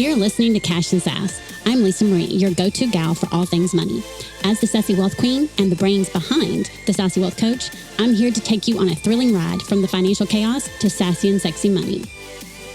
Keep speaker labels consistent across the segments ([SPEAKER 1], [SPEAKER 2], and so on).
[SPEAKER 1] You're listening to Cash and Sass. I'm Lisa Marie, your go-to gal for all things money. As the Sassy Wealth Queen and the brains behind the Sassy Wealth Coach, I'm here to take you on a thrilling ride from the financial chaos to sassy and sexy money.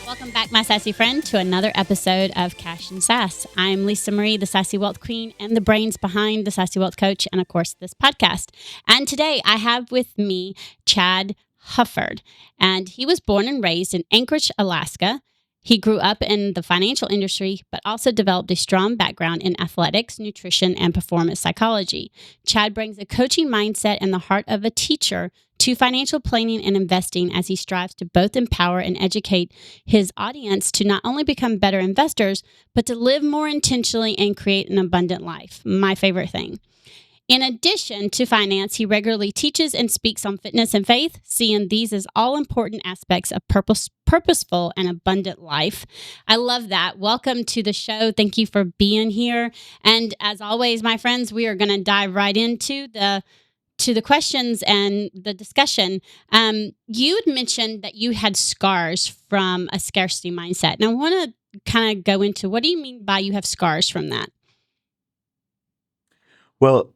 [SPEAKER 1] Welcome back, my sassy friend, to another episode of Cash and Sass. I'm Lisa Marie, the Sassy Wealth Queen and the brains behind the Sassy Wealth Coach and, of course, this podcast. And today I have with me Chad Hufford, and he was born and raised in Anchorage, Alaska. He grew up in the financial industry, but also developed a strong background in athletics, nutrition, and performance psychology. Chad brings a coaching mindset and the heart of a teacher to financial planning and investing as he strives to both empower and educate his audience to not only become better investors, but to live more intentionally and create an abundant life. My favorite thing. In addition to finance, he regularly teaches and speaks on fitness and faith, seeing these as all important aspects of purposeful and abundant life. I love that. Welcome to the show. Thank you for being here. And as always, my friends, we are going to dive right into the questions and the discussion. You had mentioned that you had scars from a scarcity mindset. And I want to kind of go into, what do you mean by you have scars from that?
[SPEAKER 2] Well,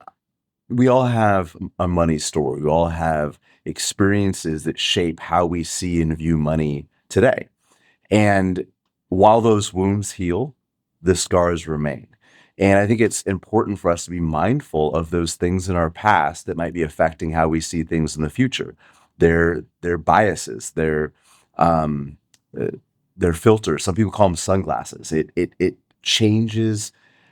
[SPEAKER 2] we all have a money story. We all have experiences that shape how we see and view money today. And while those wounds heal, the scars remain. And I think it's important for us to be mindful of those things in our past that might be affecting how we see things in the future. Their biases, their filters. Some people call them sunglasses. It changes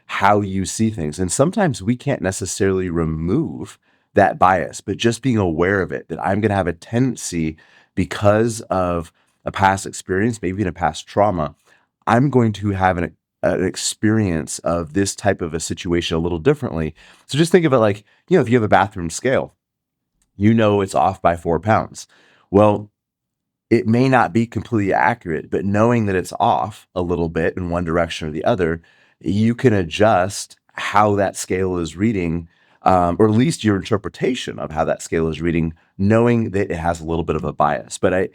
[SPEAKER 2] how you see things. And sometimes we can't necessarily remove that bias, but just being aware of it, that I'm going to have a tendency because of a past experience, maybe in a past trauma, I'm going to have an experience of this type of a situation a little differently. So just think of it like, if you have a bathroom scale, it's off by 4 pounds. Well, it may not be completely accurate, but knowing that it's off a little bit in one direction or the other, you can adjust how that scale is reading, or at least your interpretation of how that scale is reading, knowing that it has a little bit of a bias. But I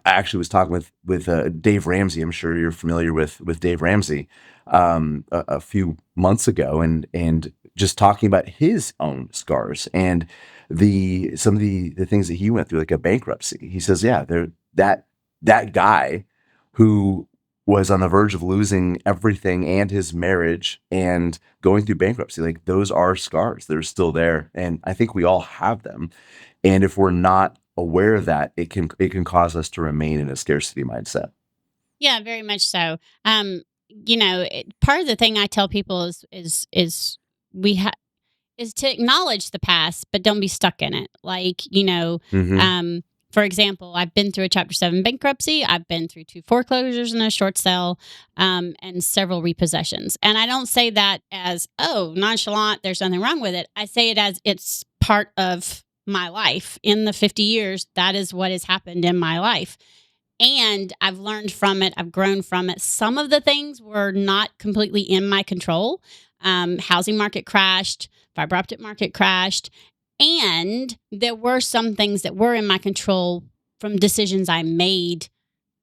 [SPEAKER 2] actually was talking with Dave Ramsey. I'm sure you're familiar with Dave Ramsey, a few months ago, and just talking about his own scars and some of the things that he went through, like a bankruptcy. He says, that guy who was on the verge of losing everything and his marriage and going through bankruptcy, like those are scars. They're still there. And I think we all have them. And if we're not aware of that, it can cause us to remain in a scarcity mindset.
[SPEAKER 1] Yeah, very much so. Part of the thing I tell people is to acknowledge the past, but don't be stuck in it. Like,
[SPEAKER 2] Mm-hmm.
[SPEAKER 1] for example, I've been through a Chapter 7 bankruptcy. I've been through 2 foreclosures and a short sale, and several repossessions. And I don't say that as, nonchalant, there's nothing wrong with it. I say it as it's part of my life. In the 50 years, that is what has happened in my life. And I've learned from it. I've grown from it. Some of the things were not completely in my control. Housing market crashed, fiber optic market crashed. And there were some things that were in my control from decisions I made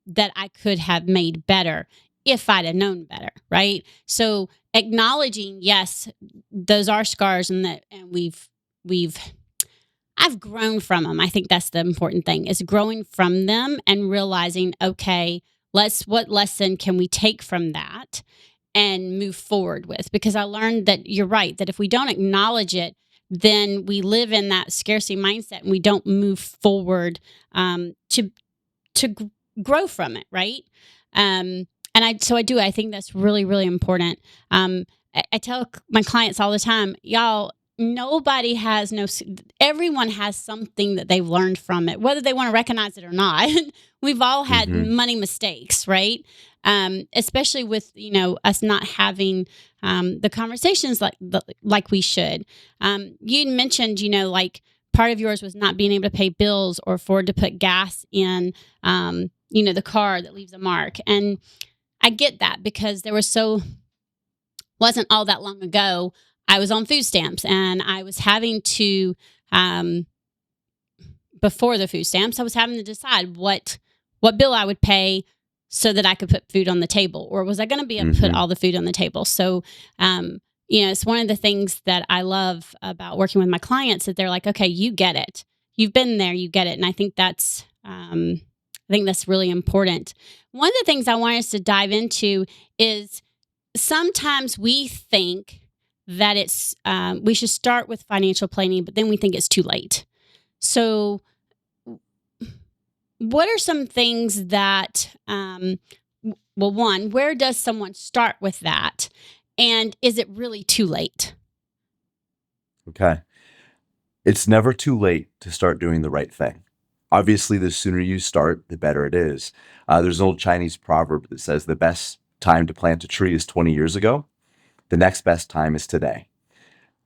[SPEAKER 1] that I could have made better if I'd have known better, right? So acknowledging, yes, those are scars, and I've grown from them. I think that's the important thing, is growing from them and realizing, okay, what lesson can we take from that and move forward with? Because I learned that you're right, that if we don't acknowledge it, then we live in that scarcity mindset and we don't move forward to grow from it, right? I think that's really, really important. I tell my clients all the time, y'all, everyone has something that they've learned from it, whether they want to recognize it or not. We've all had money mistakes, right? Especially with, us not having the conversations like we should. You mentioned, like part of yours was not being able to pay bills or afford to put gas in, the car that leaves a mark. And I get that, because wasn't all that long ago, I was on food stamps, and I was having to, before the food stamps, I was having to decide what bill I would pay so that I could put food on the table? Or was I going to be able to put all the food on the table? So, it's one of the things that I love about working with my clients, that they're like, okay, you get it. You've been there, you get it. And I think that's really important. One of the things I want us to dive into is sometimes we think that we should start with financial planning, but then we think it's too late. So what are some things that, one, where does someone start with that? And is it really too late?
[SPEAKER 2] Okay. It's never too late to start doing the right thing. Obviously, the sooner you start, the better it is. There's an old Chinese proverb that says the best time to plant a tree is 20 years ago. The next best time is today.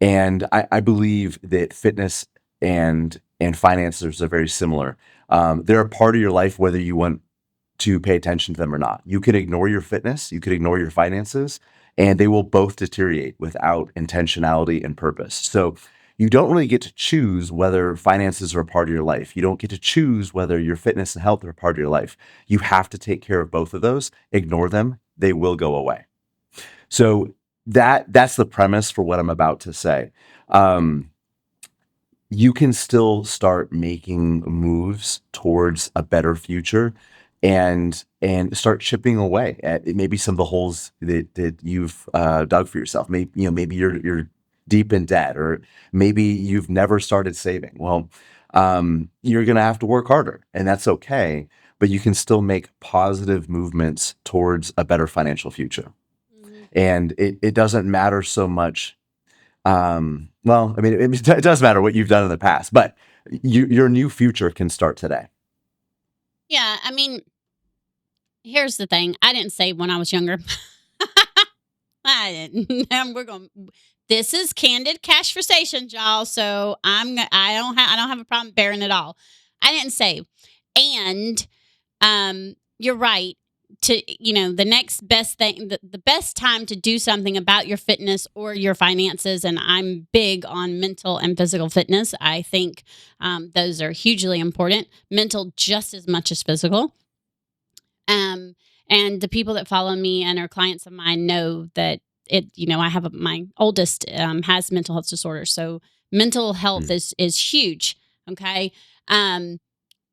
[SPEAKER 2] And I believe that fitness and finances are very similar. They're a part of your life, whether you want to pay attention to them or not. You could ignore your fitness, you could ignore your finances, and they will both deteriorate without intentionality and purpose. So you don't really get to choose whether finances are a part of your life. You don't get to choose whether your fitness and health are a part of your life. You have to take care of both of those. Ignore them, they will go away. So that's the premise for what I'm about to say. You can still start making moves towards a better future and start chipping away at maybe some of the holes that you've dug for yourself. Maybe you're deep in debt, or maybe you've never started saving. Well, you're going to have to work harder, and that's okay. But you can still make positive movements towards a better financial future. And it doesn't matter so much. It does matter what you've done in the past, but your new future can start today.
[SPEAKER 1] Yeah, I mean, here's the thing. I didn't save when I was younger. I didn't. This is candid cash conversations, y'all. So I don't have a problem bearing it all. I didn't save, and you're right. The next best thing, the best time to do something about your fitness or your finances, and I'm big on mental and physical fitness. I think those are hugely important. Mental just as much as physical. And the people that follow me and are clients of mine know that I have my oldest has mental health disorders. So mental health is huge. Okay. And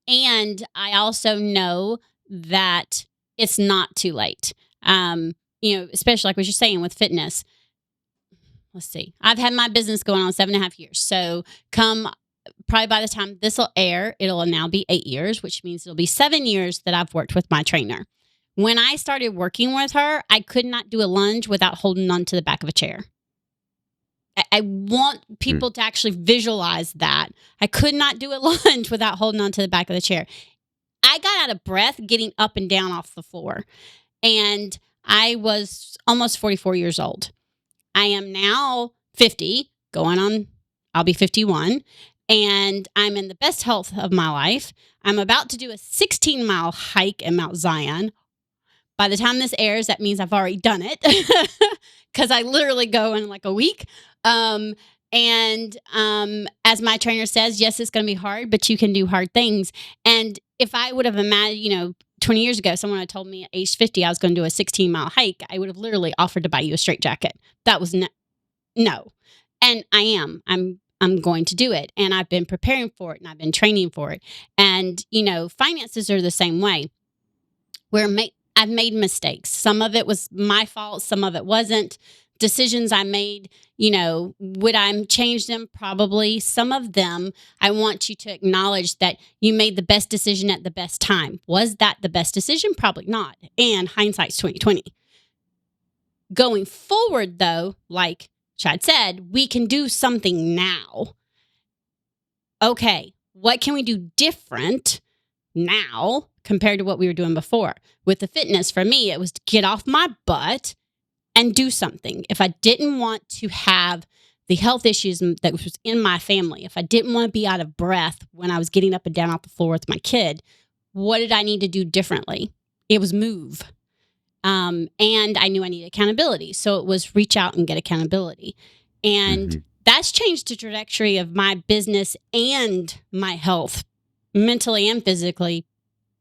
[SPEAKER 1] I also know that it's not too late. Especially like what you're saying with fitness. Let's see. I've had my business going on 7.5 years. So probably by the time this will air, it'll now be 8 years, which means it'll be 7 years that I've worked with my trainer. When I started working with her, I could not do a lunge without holding on to the back of a chair. I want people to actually visualize that. I could not do a lunge without holding on to the back of the chair. I got out of breath getting up and down off the floor. And I was almost 44 years old. I am now 50, I'll be 51. And I'm in the best health of my life. I'm about to do a 16-mile hike in Mount Zion. By the time this airs, that means I've already done it because I literally go in like a week. As my trainer says, yes, it's going to be hard, but you can do hard things. And if I would have imagined, 20 years ago, someone had told me at age 50 I was going to do a 16-mile hike, I would have literally offered to buy you a straitjacket. That was no. And I'm going to do it. And I've been preparing for it and I've been training for it. And, finances are the same way. I've made mistakes. Some of it was my fault. Some of it wasn't. Decisions I made, would I change them? Probably. Some of them, I want you to acknowledge that you made the best decision at the best time. Was that the best decision? Probably not. And hindsight's 20/20. Going forward, though, like Chad said, we can do something now. Okay, what can we do different now compared to what we were doing before? With the fitness, for me, it was to get off my butt and do something. If I didn't want to have the health issues that was in my family, if I didn't want to be out of breath when I was getting up and down off the floor with my kid, what did I need to do differently? It was move. And I knew I needed accountability. So it was reach out and get accountability. And that's changed the trajectory of my business and my health, mentally and physically,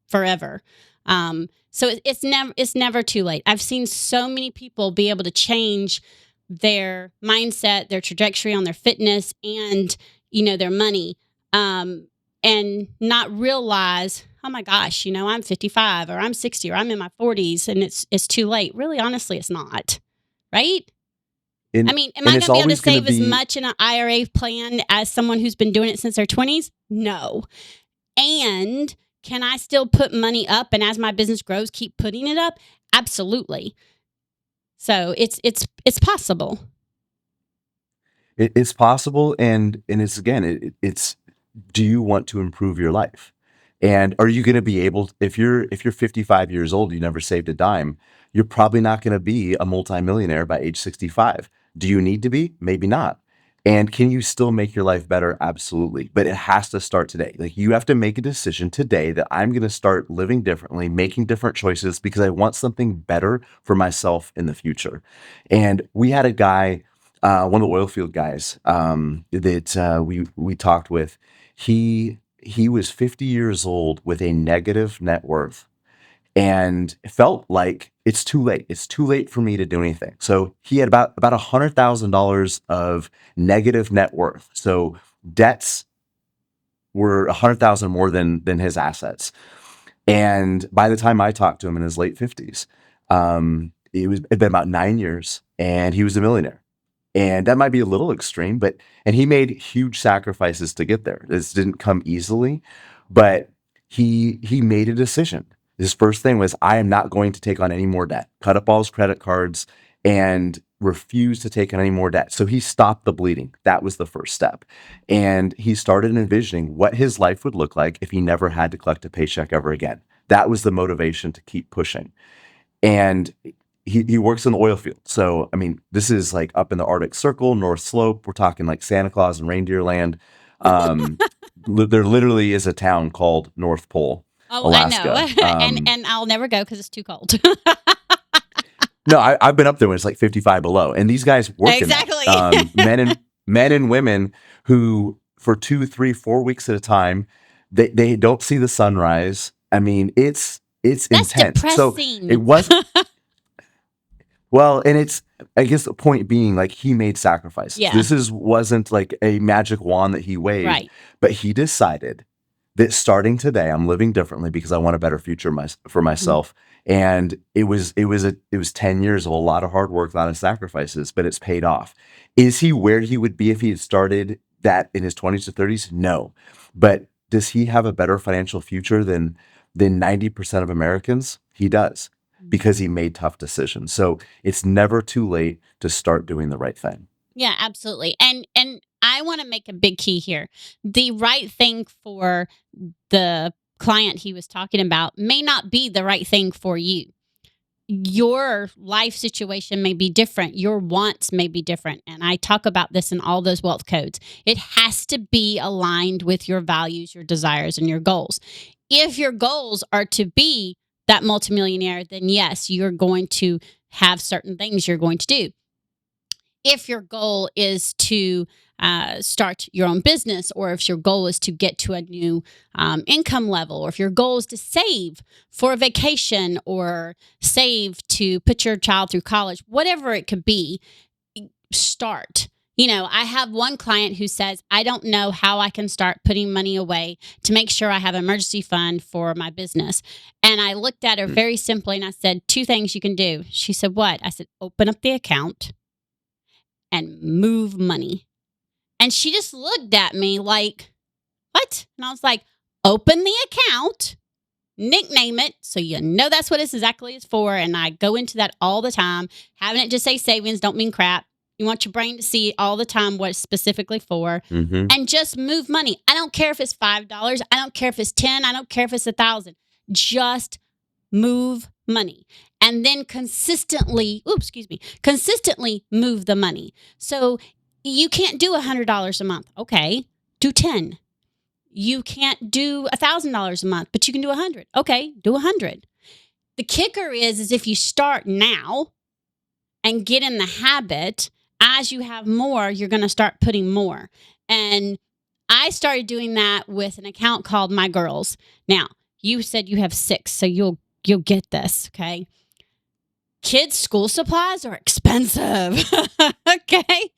[SPEAKER 1] forever. So it's never too late. I've seen so many people be able to change their mindset, their trajectory on their fitness, and their money, and not realize, oh my gosh, I'm 55 or I'm 60 or I'm in my 40s and it's too late. Really, honestly, it's not, right?
[SPEAKER 2] And,
[SPEAKER 1] I mean, am
[SPEAKER 2] and
[SPEAKER 1] I
[SPEAKER 2] it's
[SPEAKER 1] going to be able to
[SPEAKER 2] always going to
[SPEAKER 1] save as
[SPEAKER 2] be,
[SPEAKER 1] much in an IRA plan as someone who's been doing it since their 20s? No. And can I still put money up and as my business grows, keep putting it up? Absolutely. So it's possible.
[SPEAKER 2] it's possible. And it's, again, it's, do you want to improve your life? And are you going to be able, if you're 55 years old, you never saved a dime, you're probably not going to be a multimillionaire by age 65. Do you need to be? Maybe not. And can you still make your life better? Absolutely. But it has to start today. Like, you have to make a decision today that I'm going to start living differently, making different choices because I want something better for myself in the future. And we had a guy, one of the oil field guys, that we talked with. He was 50 years old with a negative net worth and felt like it's too late. It's too late for me to do anything. So he had about $100,000 of negative net worth. So debts were 100,000 more than his assets. And by the time I talked to him in his late 50s, it'd been about 9 years, and he was a millionaire. And that might be a little extreme, and he made huge sacrifices to get there. This didn't come easily, but he made a decision. His first thing was, I am not going to take on any more debt. Cut up all his credit cards and refuse to take on any more debt. So he stopped the bleeding. That was the first step. And he started envisioning what his life would look like if he never had to collect a paycheck ever again. That was the motivation to keep pushing. And he works in the oil field. So, I mean, this is like up in the Arctic Circle, North Slope. We're talking like Santa Claus and reindeer land. There literally is a town called North Pole,
[SPEAKER 1] Oh,
[SPEAKER 2] Alaska.
[SPEAKER 1] I know. And I'll never go because it's too cold.
[SPEAKER 2] No, I've been up there when it's like 55 below, and these guys work
[SPEAKER 1] Exactly.
[SPEAKER 2] in that. Men and women who for 2, 3, 4 weeks at a time, they don't see the sunrise. I mean, it's
[SPEAKER 1] That's
[SPEAKER 2] intense.
[SPEAKER 1] depressing.
[SPEAKER 2] So it wasn't. Well, and it's, I guess the point being, like, he made sacrifices.
[SPEAKER 1] Yeah.
[SPEAKER 2] This wasn't like a magic wand that he waved,
[SPEAKER 1] Right.
[SPEAKER 2] but he decided that starting today, I'm living differently because I want a better future for myself. And it was 10 years of a lot of hard work, a lot of sacrifices, but it's paid off. Is he where he would be if he had started that in his 20s to 30s? No. But does he have a better financial future than 90% of Americans? He does, because he made tough decisions. So it's never too late to start doing the right thing.
[SPEAKER 1] Yeah, absolutely. And I want to make a big key here. The right thing for the client he was talking about may not be the right thing for you. Your life situation may be different. Your wants may be different. And I talk about this in all those wealth codes. It has to be aligned with your values, your desires, and your goals. If your goals are to be that multimillionaire, then yes, you're going to have certain things you're going to do. If your goal is to start your own business, or if your goal is to get to a new income level, or if your goal is to save for a vacation or save to put your child through college, whatever it could be, start. I have one client who says, I don't know how I can start putting money away to make sure I have an emergency fund for my business. And I looked at her very simply and I said, 2 things you can do. She said, what? I said, open up the account and move money. And she just looked at me like, what? And I was like, open the account, nickname it, so that's what it exactly is for. And I go into that all the time. Having it just say savings don't mean crap. You want your brain to see all the time what it's specifically for. And just move money. I don't care if it's $5. I don't care if it's 10. I don't care if it's 1,000. Just move money. And then consistently move the money. So you can't do $100 a month. Okay, do 10. You can't do $1,000 a month, but you can do 100. Okay, do 100. The kicker is if you start now and get in the habit, as you have more, you're going to start putting more. And I started doing that with an account called My Girls. Now, you said you have 6, so you'll you'll get this, okay? Kids' school supplies are expensive, okay?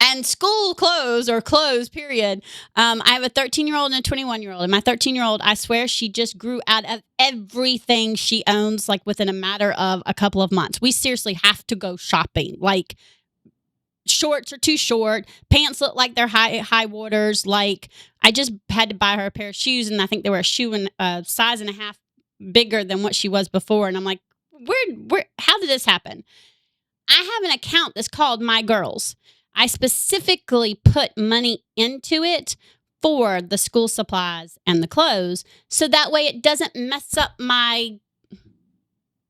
[SPEAKER 1] And school clothes or clothes, period. I have a 13-year-old and a 21-year-old. And my 13-year-old, I swear, she just grew out of everything she owns, like within a matter of a couple of months. We seriously have to go shopping. Like, shorts are too short. Pants look like they're high waters. Like, I just had to buy her a pair of shoes, and I think they were a shoe and a size and a half bigger than what she was before. And I'm like, how did this happen? I have an account that's called My Girls. I specifically put money into it for the school supplies and the clothes, so that way it doesn't mess up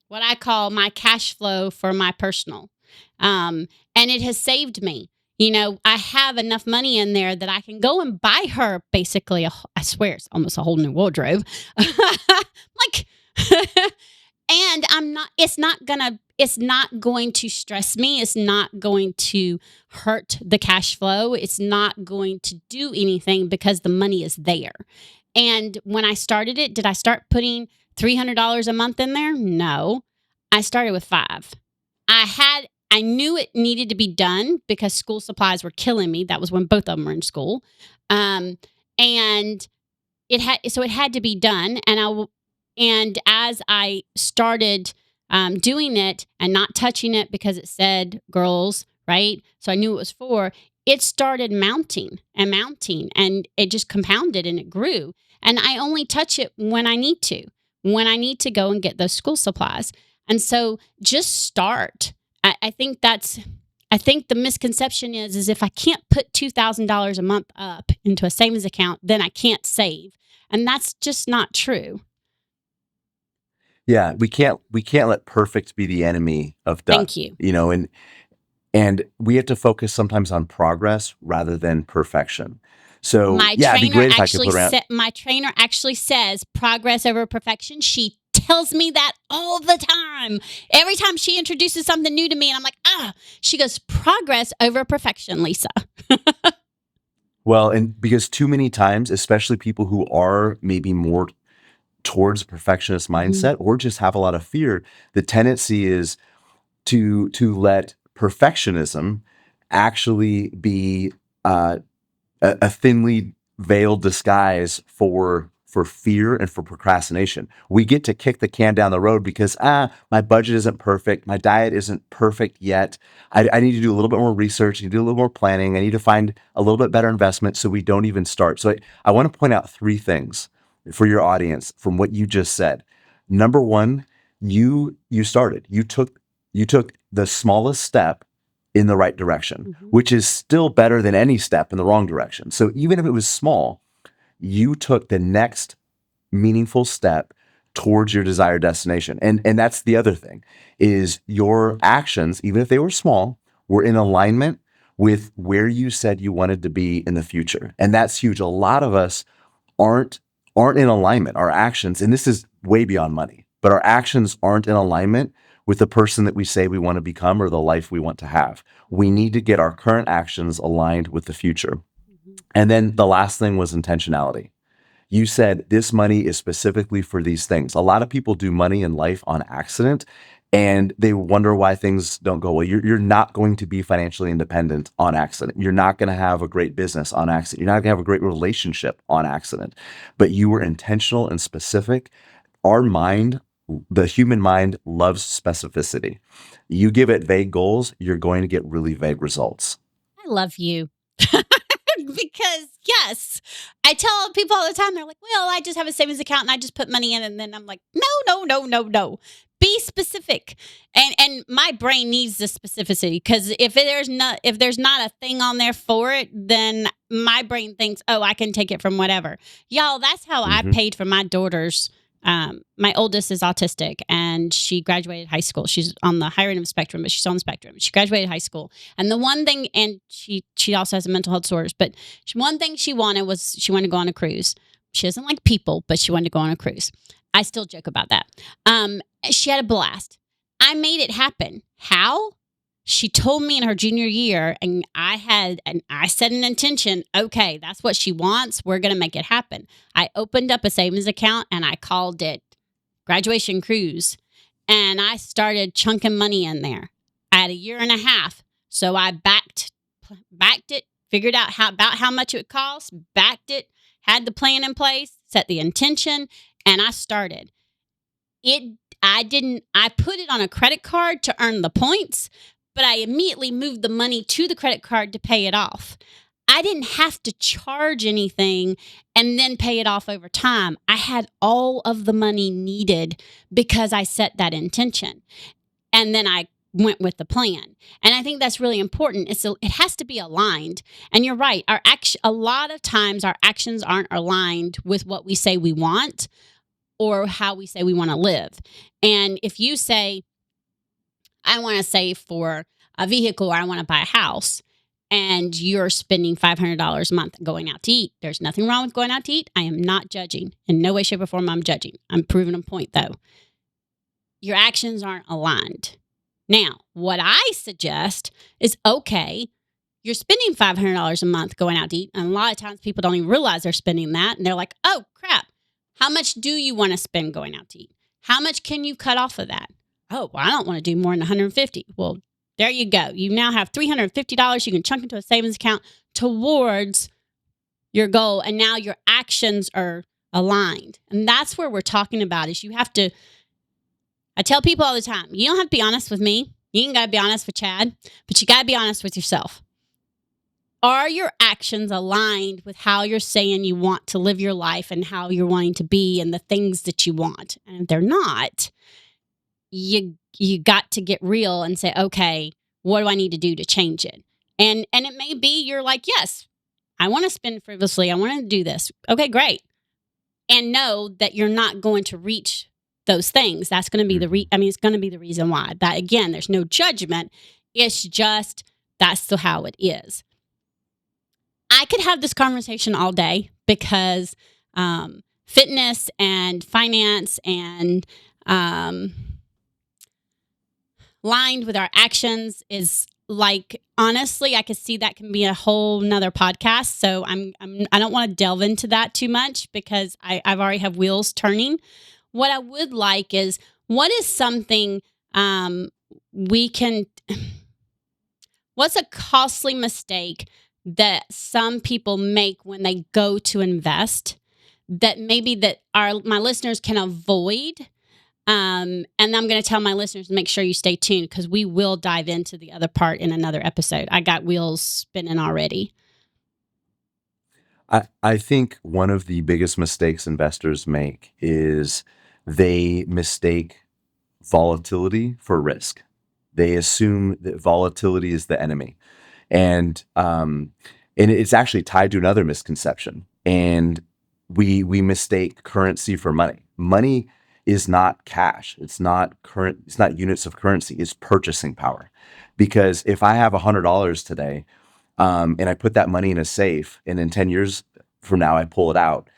[SPEAKER 1] what I call my cash flow for my personal. And it has saved me. I have enough money in there that I can go and buy her basically, I swear it's almost a whole new wardrobe. Like, and it's not going to stress me. It's not going to hurt the cash flow. It's not going to do anything because the money is there. And when I started it, did I start putting $300 a month in there? No, I started with $5. I knew it needed to be done because school supplies were killing me. That was when both of them were in school. And it had to be done. And as I started doing it and not touching it because it said girls, right? So I knew it was for, it started mounting, and it just compounded and it grew. And I only touch it when I need to go and get those school supplies. And so just start. I think the misconception is if I can't put $2,000 a month up into a savings account, then I can't save. And that's just not true.
[SPEAKER 2] Yeah, we can't let perfect be the enemy of done.
[SPEAKER 1] Thank you.
[SPEAKER 2] And we have to focus sometimes on progress rather than perfection. So
[SPEAKER 1] my
[SPEAKER 2] it'd be great if I could put around.
[SPEAKER 1] My trainer actually says progress over perfection. She tells me that all the time. Every time she introduces something new to me, and I'm like, she goes, progress over perfection, Lisa.
[SPEAKER 2] Well, and because too many times, especially people who are maybe more towards a perfectionist mindset or just have a lot of fear, the tendency is to let perfectionism actually be a thinly veiled disguise for fear and for procrastination. We get to kick the can down the road because my budget isn't perfect, my diet isn't perfect yet. I need to do a little bit more research, I need to do a little more planning, I need to find a little bit better investment, so we don't even start. So I want to point out 3 things for your audience from what you just said. Number 1, you started. You took the smallest step in the right direction, which is still better than any step in the wrong direction. So even if it was small, you took the next meaningful step towards your desired destination. And that's the other thing, is your actions, even if they were small, were in alignment with where you said you wanted to be in the future. And that's huge. A lot of us aren't in alignment. Our actions, and this is way beyond money, but our actions aren't in alignment with the person that we say we want to become or the life we want to have. We need to get our current actions aligned with the future. And then the last thing was intentionality. You said this money is specifically for these things. A lot of people do money in life on accident, and they wonder why things don't go well. You're not going to be financially independent on accident. You're not going to have a great business on accident. You're not going to have a great relationship on accident. But you were intentional and specific. Our mind, the human mind, loves specificity. You give it vague goals, you're going to get really vague results.
[SPEAKER 1] I love you. Because, yes, I tell people all the time, they're like, well, I just have a savings account and I just put money in. And then I'm like, no. Be specific. And my brain needs the specificity, because if there's not a thing on there for it, then my brain thinks, I can take it from whatever. Y'all, that's how I paid for my daughter's. My oldest is autistic, and she graduated high school. She's on the higher end of the spectrum, but she's on the spectrum. She graduated high school. And the one thing, and she also has a mental health disorders, but one thing she wanted to go on a cruise. She doesn't like people, but she wanted to go on a cruise. I still joke about that. She had a blast. I made it happen. How? She told me in her junior year, and I set an intention. Okay, that's what she wants. We're going to make it happen. I opened up a savings account and I called it graduation cruise, and I started chunking money in there. I had a year and a half. So I backed it, figured out about how much it would cost, backed it, had the plan in place, set the intention, and I started. I put it on a credit card to earn the points, but I immediately moved the money to the credit card to pay it off. I didn't have to charge anything and then pay it off over time. I had all of the money needed because I set that intention. And then I went with the plan. And I think that's really important. It has to be aligned. And you're right. A lot of times our actions aren't aligned with what we say we want or how we say we want to live. And if you say, I want to save for a vehicle or I want to buy a house, and you're spending $500 a month going out to eat, there's nothing wrong with going out to eat. I am not judging. In no way, shape, or form I'm judging. I'm proving a point, though. Your actions aren't aligned. Now, what I suggest is, okay, you're spending $500 a month going out to eat. And a lot of times people don't even realize they're spending that. And they're like, oh, crap. How much do you want to spend going out to eat? How much can you cut off of that? Oh, well, I don't want to do more than $150. Well, there you go. You now have $350 you can chunk into a savings account towards your goal. And now your actions are aligned. And that's where we're talking about is I tell people all the time, you don't have to be honest with me. You ain't got to be honest with Chad, but you got to be honest with yourself. Are your actions aligned with how you're saying you want to live your life and how you're wanting to be and the things that you want? And if they're not, you got to get real and say, okay, what do I need to do to change it? And it may be you're like, yes, I want to spend frivolously. I want to do this. Okay, great. And know that you're not going to reach those things. That's going to be it's going to be the reason why. That, again, there's no judgment. It's just that's how it is. I could have this conversation all day because fitness and finance and lined with our actions is like, honestly, I could see that can be a whole nother podcast. So I don't want to delve into that too much because I've already have wheels turning. What I would like is, what is something what's a costly mistake that some people make when they go to invest that maybe that my listeners can avoid? And I'm going to tell my listeners to make sure you stay tuned because we will dive into the other part in another episode. I got wheels spinning already.
[SPEAKER 2] I think one of the biggest mistakes investors make is they mistake volatility for risk. They assume that volatility is the enemy. And it's actually tied to another misconception. And we mistake currency for money. Money is not cash. It's not units of currency. It's purchasing power. Because if I have $100 today, and I put that money in a safe, and in 10 years from now I pull it out,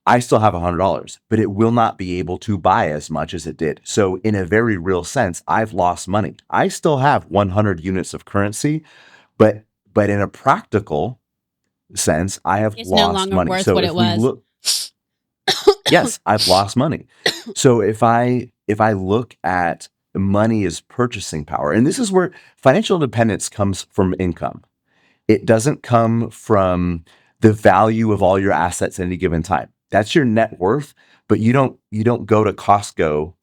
[SPEAKER 2] I still have $100, but it will not be able to buy as much as it did. So in a very real sense, I've lost money. I still have 100 units of currency, but in a practical sense, I have
[SPEAKER 1] it's
[SPEAKER 2] lost
[SPEAKER 1] no longer
[SPEAKER 2] money.
[SPEAKER 1] Worth
[SPEAKER 2] so
[SPEAKER 1] what
[SPEAKER 2] if
[SPEAKER 1] it
[SPEAKER 2] we
[SPEAKER 1] was.
[SPEAKER 2] look, yes, I've lost money. So if I look at money as purchasing power, and this is where financial independence comes from income. It doesn't come from the value of all your assets at any given time. That's your net worth, but you don't go to Costco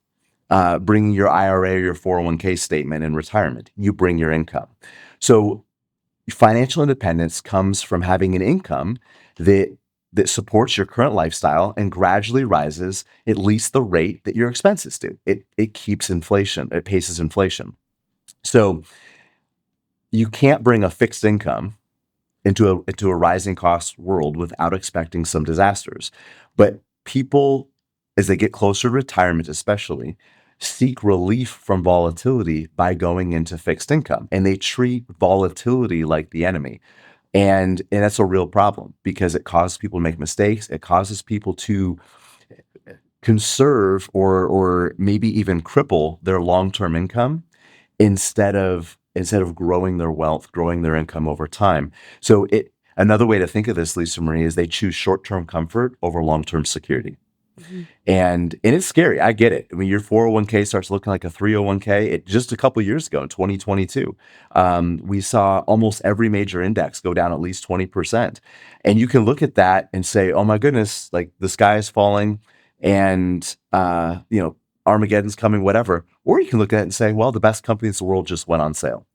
[SPEAKER 2] bringing your IRA or your 401k statement in retirement. You bring your income. So financial independence comes from having an income that supports your current lifestyle and gradually rises at least the rate that your expenses do. It keeps inflation. It paces inflation. So you can't bring a fixed income into a rising cost world without expecting some disasters. But people, as they get closer to retirement especially, seek relief from volatility by going into fixed income. And they treat volatility like the enemy. And that's a real problem because it causes people to make mistakes. It causes people to conserve or maybe even cripple their long-term income instead of growing their wealth, growing their income over time. So another way to think of this, Lisa Marie, is they choose short-term comfort over long-term security.
[SPEAKER 1] Mhm.
[SPEAKER 2] And it's scary. I get it. I mean, your 401k starts looking like a 301k. Just a couple of years ago in 2022, we saw almost every major index go down at least 20%. And you can look at that and say, oh my goodness, like the sky is falling and, Armageddon's coming, whatever. Or you can look at it and say, well, the best companies in the world just went on sale.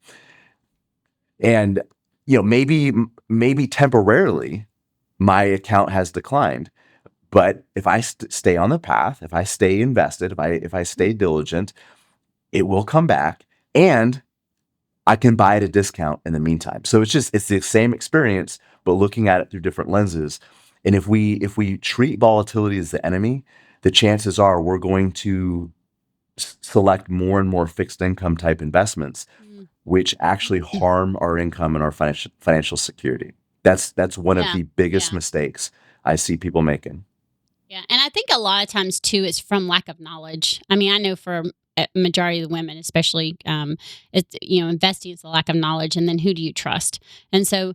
[SPEAKER 2] And, maybe temporarily my account has declined. But if I stay on the path, if I stay invested, if I stay diligent, it will come back, and I can buy at a discount in the meantime. So it's the same experience, but looking at it through different lenses. And if we treat volatility as the enemy, the chances are we're going to select more and more fixed income type investments,
[SPEAKER 1] Mm.
[SPEAKER 2] which actually harm our income and our financial security. That's one of
[SPEAKER 1] Yeah.
[SPEAKER 2] the biggest
[SPEAKER 1] Yeah.
[SPEAKER 2] mistakes I see people making.
[SPEAKER 1] Yeah. And I think a lot of times too, it's from lack of knowledge. I mean, I know for a majority of the women, especially, it's, investing is a lack of knowledge. And then who do you trust? And so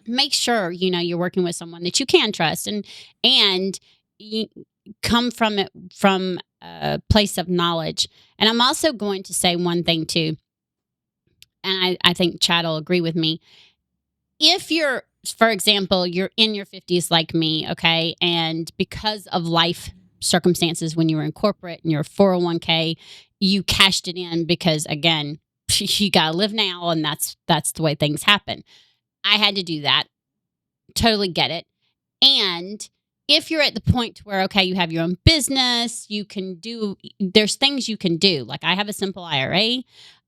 [SPEAKER 1] make sure, you're working with someone that you can trust, and you come from it from a place of knowledge. And I'm also going to say one thing too, and I think Chad will agree with me. If you're, for example, you're in your 50s like me, okay, and because of life circumstances when you were in corporate and your 401k, you cashed it in because, again, you got to live now, and that's the way things happen. I had to do that. Totally get it. And if you're at the point where, okay, you have your own business, there's things you can do. Like I have a simple IRA.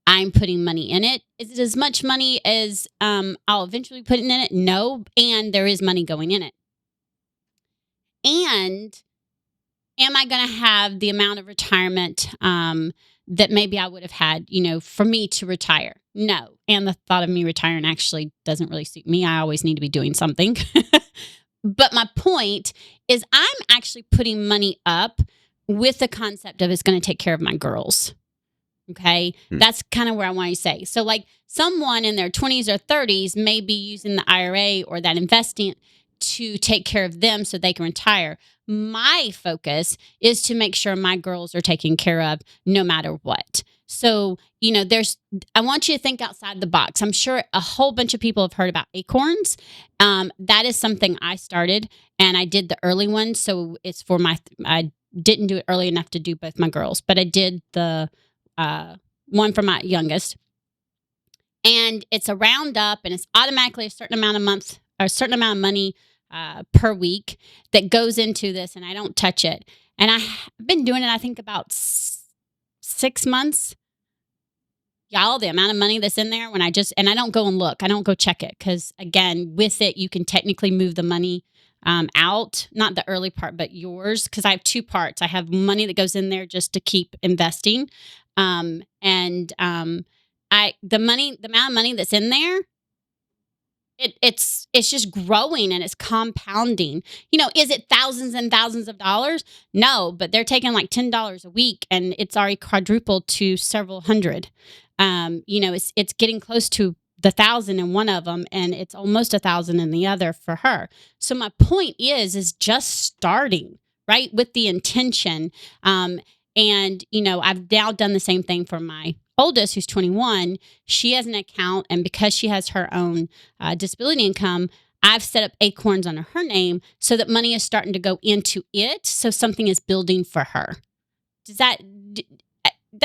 [SPEAKER 1] I'm putting money in it. Is it as much money as I'll eventually put in it? No. And there is money going in it. And am I going to have the amount of retirement that maybe I would have had, for me to retire? No. And the thought of me retiring actually doesn't really suit me. I always need to be doing something. But my point is I'm actually putting money up with the concept of it's going to take care of my girls. Okay. That's kind of where I want to say. So like someone in their 20s or 30s may be using the IRA or that investing to take care of them so they can retire. My focus is to make sure my girls are taken care of no matter what. So, I want you to think outside the box. I'm sure a whole bunch of people have heard about acorns. That is something I started, and I did the early one. So it's for I didn't do it early enough to do both my girls, but I did the one for my youngest. And it's a roundup, and it's automatically a certain amount of money per week that goes into this, and I don't touch it. And I've been doing it, I think, about 6 months. Y'all, the amount of money that's in there and I don't go and look, I don't go check it. Cause again, with it, you can technically move the money out, not the early part, but yours. Cause I have two parts. I have money that goes in there just to keep investing. The amount of money that's in there, it's just growing and it's compounding. Is it thousands and thousands of dollars? No, but they're taking like $10 a week, and it's already quadrupled to several hundred. It's getting close to the 1,000 in one of them, and it's almost 1,000 in the other for her. So my point is just starting right with the intention. I've now done the same thing for my oldest, who's 21. She has an account, and because she has her own disability income, I've set up acorns under her name so that money is starting to go into it. So something is building for her. Does that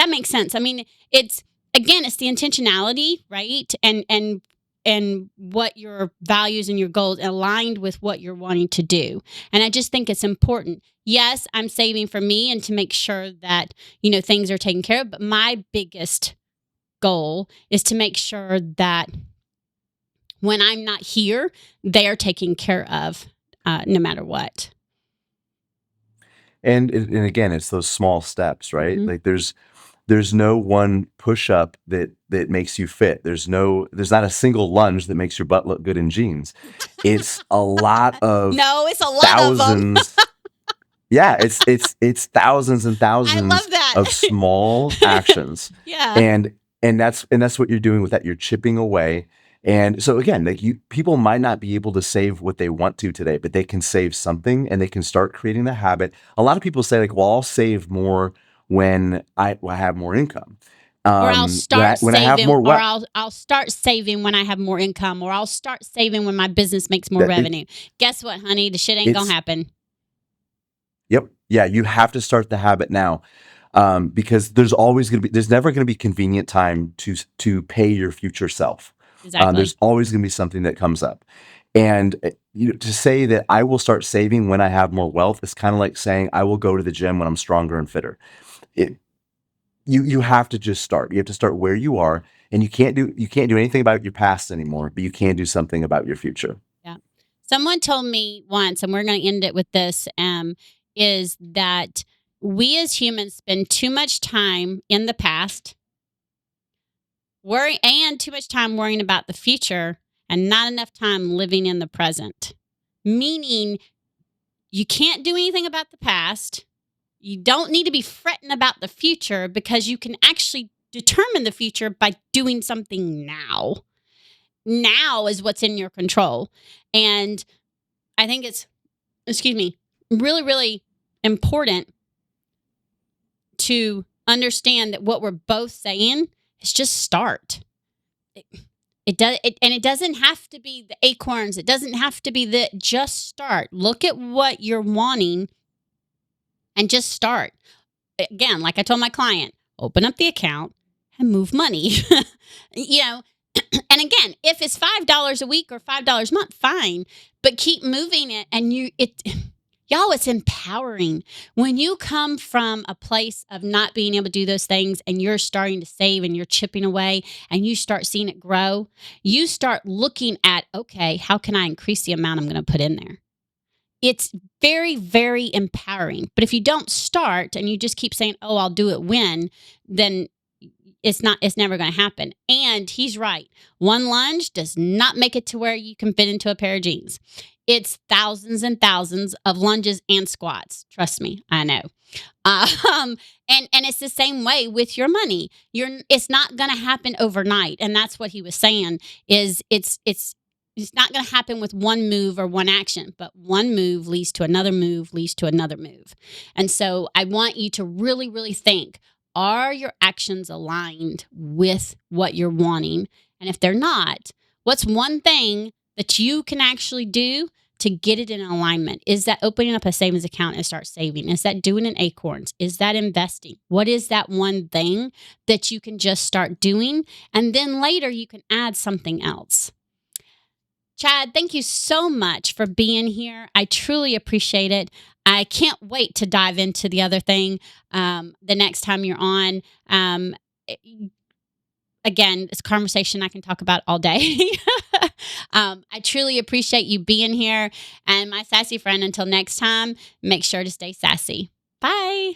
[SPEAKER 1] make sense? I mean, it's the intentionality, right? And what your values and your goals aligned with what you're wanting to do. And I just think it's important. Yes, I'm saving for me and to make sure that, things are taken care of. But my biggest goal is to make sure that when I'm not here, they are taken care of no matter what.
[SPEAKER 2] And again, it's those small steps, right?
[SPEAKER 1] Mm-hmm.
[SPEAKER 2] Like there's no one push up that makes you fit. There's not a single lunge that makes your butt look good in jeans. It's a lot of
[SPEAKER 1] No, it's a lot
[SPEAKER 2] thousands.
[SPEAKER 1] of them.
[SPEAKER 2] Yeah, it's thousands and thousands
[SPEAKER 1] I love that.
[SPEAKER 2] of small actions.
[SPEAKER 1] Yeah.
[SPEAKER 2] And that's what you're doing with that. You're chipping away, And so again, like people might not be able to save what they want to today, but they can save something and they can start creating the habit. A lot of people say like, well, I'll save more when I have more income.
[SPEAKER 1] Or I'll start
[SPEAKER 2] When I have
[SPEAKER 1] saving,
[SPEAKER 2] more
[SPEAKER 1] or
[SPEAKER 2] wealth,
[SPEAKER 1] I'll start saving when I have more income, or I'll start saving when my business makes more
[SPEAKER 2] that
[SPEAKER 1] revenue. Guess what, honey? The shit ain't gonna
[SPEAKER 2] it's,
[SPEAKER 1] happen.
[SPEAKER 2] yep. Yeah. You have to start the habit now. Because there's never going to be convenient time to pay your future self.
[SPEAKER 1] Exactly.
[SPEAKER 2] There's always going to be something that comes up. And to say that I will start saving when I have more wealth is kind of like saying I will go to the gym when I'm stronger and fitter. It, you have to just start. You have to start where you are, and you can't do anything about your past anymore, but you can do something about your future.
[SPEAKER 1] Yeah. Someone told me once, and we're going to end it with this, is that we as humans spend too much time in the past and too much time worrying about the future and not enough time living in the present. Meaning you can't do anything about the past. You don't need to be fretting about the future because you can actually determine the future by doing something now. Now is what's in your control. And I think it's, really, really important to understand that what we're both saying is just start. It doesn't have to be the acorns. It doesn't have to be just start. Look at what you're wanting and just start. Again, like I told my client, open up the account and move money. And again, if it's $5 a week or $5 a month, fine, but keep moving it. And y'all, it's empowering when you come from a place of not being able to do those things and you're starting to save and you're chipping away and you start seeing it grow. You start looking at, okay, how can I increase the amount I'm going to put in there? It's very, very empowering. But if you don't start and you just keep saying, oh, I'll do it when, then it's never going to happen. And he's right. One lunge does not make it to where you can fit into a pair of jeans. It's thousands and thousands of lunges and squats. Trust me, I know. And it's the same way with your money. It's not going to happen overnight. And that's what he was saying is it's not going to happen with one move or one action, but one move leads to another move, leads to another move. And so I want you to really, really think, are your actions aligned with what you're wanting? And if they're not, what's one thing that you can actually do to get it in alignment? Is that opening up a savings account and start saving? Is that doing an acorns? Is that investing? What is that one thing that you can just start doing? And then later you can add something else. Chad, thank you so much for being here. I truly appreciate it. I can't wait to dive into the other thing the next time you're on. Again, it's a conversation I can talk about all day. I truly appreciate you being here. And my sassy friend, until next time, make sure to stay sassy. Bye.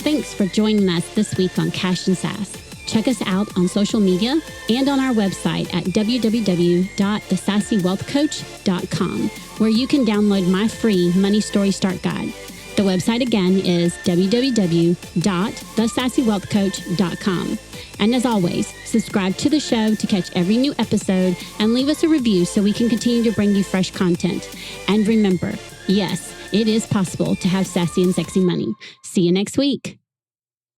[SPEAKER 1] Thanks for joining us this week on Cash and Sass. Check us out on social media and on our website at www.thesassywealthcoach.com, where you can download my free Money Story Start Guide. The website again is www.thesassywealthcoach.com. And as always, subscribe to the show to catch every new episode and leave us a review so we can continue to bring you fresh content. And remember, yes, it is possible to have sassy and sexy money. See you next week.